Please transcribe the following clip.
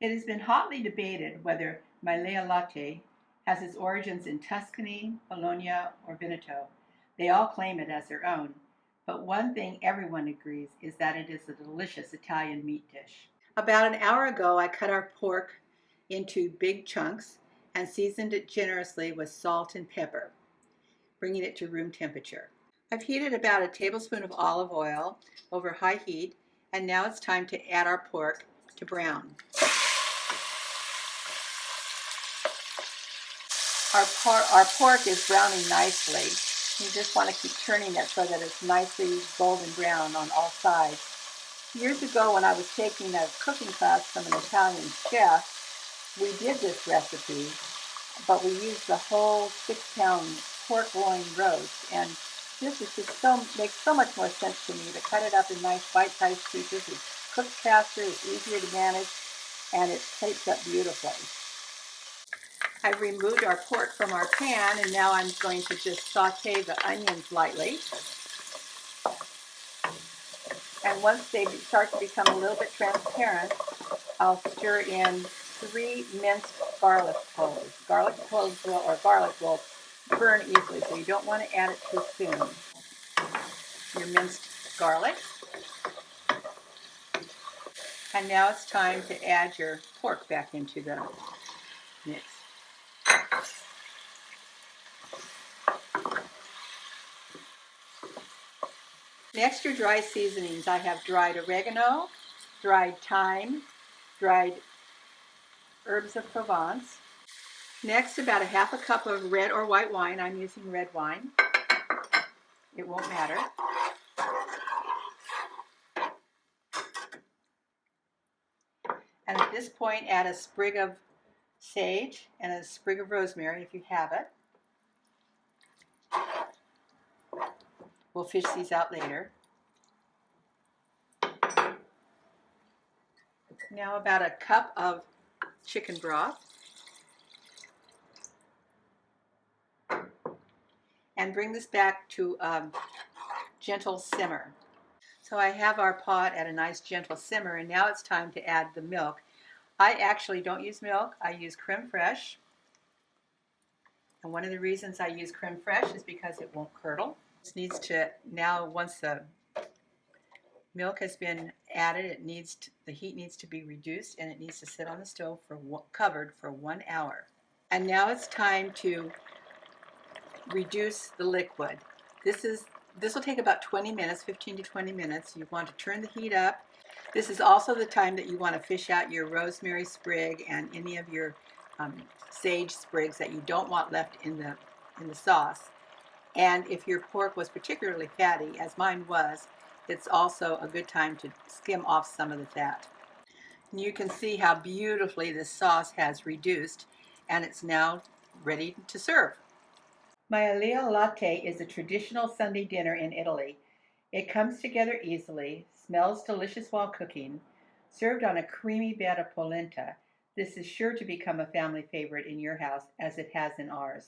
It has been hotly debated whether Maiale Latte has its origins in Tuscany, Bologna, or Veneto. They all claim it as their own, but one thing everyone agrees is that it is a delicious Italian meat dish. About an hour ago, I cut our pork into big chunks and seasoned it generously with salt and pepper, bringing it to room temperature. I've heated about a tablespoon of olive oil over high heat, and now it's time to add our pork to brown. Our pork is browning nicely. You just want to keep turning it so that it's nicely golden brown on all sides. Years ago, when I was taking a cooking class from an Italian chef, we did this recipe, but we used the whole 6-pound pork loin roast, and this is just makes so much more sense to me to cut it up in nice bite-sized pieces. It's cooked faster, it's easier to manage, and it plates up beautifully. I've removed our pork from our pan, and now I'm going to just saute the onions lightly. And once they start to become a little bit transparent, I'll stir in 3 minced garlic cloves. Garlic will burn easily, so you don't want to add it too soon. Your minced garlic. And now it's time to add your pork back into the mix. Next, your dry seasonings. I have dried oregano, dried thyme, dried herbs of Provence. Next, about a half a cup of red or white wine. I'm using red wine. It won't matter. And at this point, add a sprig of sage and a sprig of rosemary if you have it. We'll fish these out later. Now about a cup of chicken broth. And bring this back to a gentle simmer. So I have our pot at a nice gentle simmer, and now it's time to add the milk. I actually don't use milk, I use creme fraiche. And one of the reasons I use creme fraiche is because it won't curdle. This needs to, now once the milk has been added, the heat needs to be reduced, and it needs to sit on the stove covered for 1 hour. And now it's time to reduce the liquid. This will take about 20 minutes, 15 to 20 minutes. You want to turn the heat up. This is also the time that you want to fish out your rosemary sprig and any of your sage sprigs that you don't want left in the sauce. And if your pork was particularly fatty, as mine was, it's also a good time to skim off some of the fat. And you can see how beautifully this sauce has reduced, and it's now ready to serve. Maiale latte is a traditional Sunday dinner in Italy. It comes together easily, smells delicious while cooking. Served on a creamy bed of polenta, this is sure to become a family favorite in your house as it has in ours.